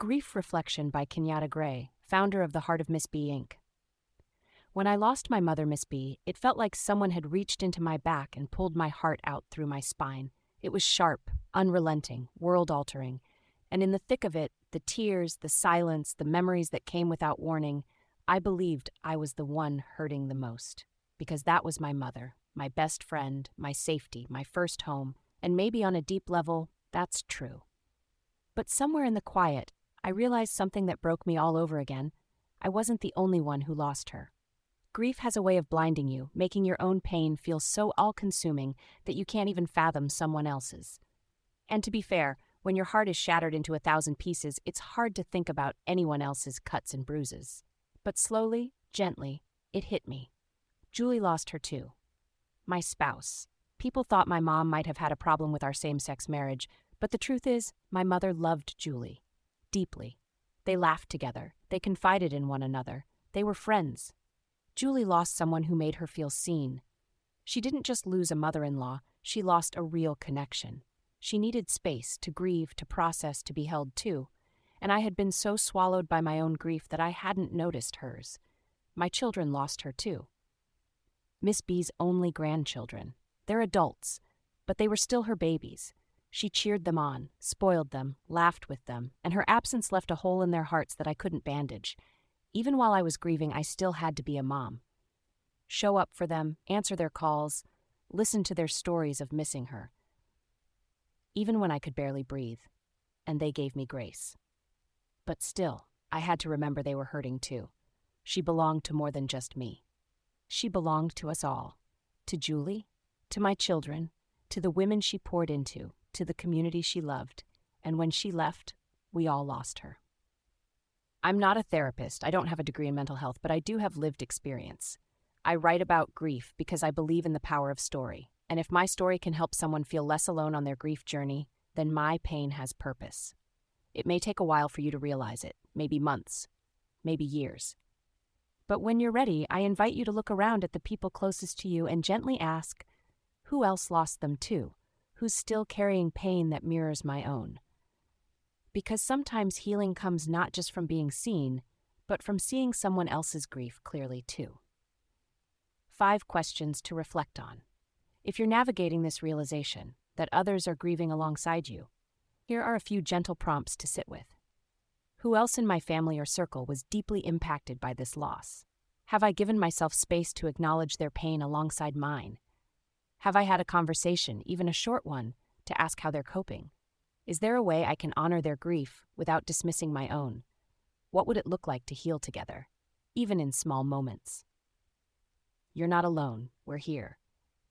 Grief Reflection by Kenyatta Gray, founder of the Heart of Miss B, Inc. When I lost my mother, Miss B, it felt like someone had reached into my back and pulled my heart out through my spine. It was sharp, unrelenting, world-altering, and in the thick of it, the tears, the silence, the memories that came without warning, I believed I was the one hurting the most. Because that was my mother, my best friend, my safety, my first home, and maybe on a deep level, that's true. But somewhere in the quiet, I realized something that broke me all over again. I wasn't the only one who lost her. Grief has a way of blinding you, making your own pain feel so all-consuming that you can't even fathom someone else's. And to be fair, when your heart is shattered into 1,000 pieces, it's hard to think about anyone else's cuts and bruises. But slowly, gently, it hit me. Julie lost her too. My spouse. People thought my mom might have had a problem with our same-sex marriage, but the truth is, my mother loved Julie. Deeply. They laughed together. They confided in one another. They were friends. Julie lost someone who made her feel seen. She didn't just lose a mother-in-law, she lost a real connection. She needed space to grieve, to process, to be held too. And I had been so swallowed by my own grief that I hadn't noticed hers. My children lost her too. Miss B's only grandchildren. They're adults, but they were still her babies. She cheered them on, spoiled them, laughed with them, and her absence left a hole in their hearts that I couldn't bandage. Even while I was grieving, I still had to be a mom. Show up for them, answer their calls, listen to their stories of missing her. Even when I could barely breathe, and they gave me grace. But still, I had to remember they were hurting too. She belonged to more than just me. She belonged to us all. To Julie, to my children, to the women she poured into, to the community she loved, and when she left, we all lost her. I'm not a therapist, I don't have a degree in mental health, but I do have lived experience. I write about grief because I believe in the power of story, and if my story can help someone feel less alone on their grief journey, then my pain has purpose. It may take a while for you to realize it, maybe months, maybe years. But when you're ready, I invite you to look around at the people closest to you and gently ask, who else lost them too? Who's still carrying pain that mirrors my own? Because sometimes healing comes not just from being seen, but from seeing someone else's grief clearly too. 5 questions to reflect on. If you're navigating this realization, that others are grieving alongside you, here are a few gentle prompts to sit with. Who else in my family or circle was deeply impacted by this loss? Have I given myself space to acknowledge their pain alongside mine? Have I had a conversation, even a short one, to ask how they're coping? Is there a way I can honor their grief without dismissing my own? What would it look like to heal together, even in small moments? You're not alone. We're here.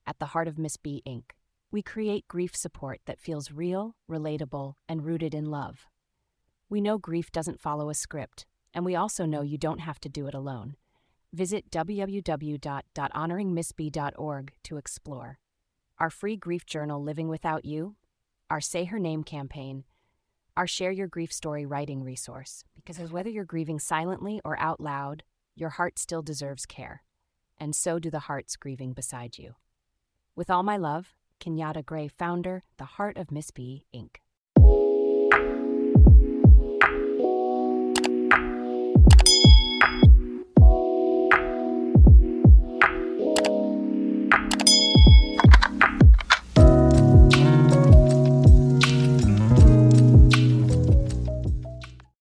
At the Heart of Miss B, Inc., we create grief support that feels real, relatable, and rooted in love. We know grief doesn't follow a script, and we also know you don't have to do it alone. Visit www.honoringmissb.org to explore. Our free grief journal, Living Without You, our Say Her Name campaign, our Share Your Grief Story writing resource, because whether you're grieving silently or out loud, your heart still deserves care, and so do the hearts grieving beside you. With all my love, Kenyatta Gray, founder, The Heart of Miss B, Inc.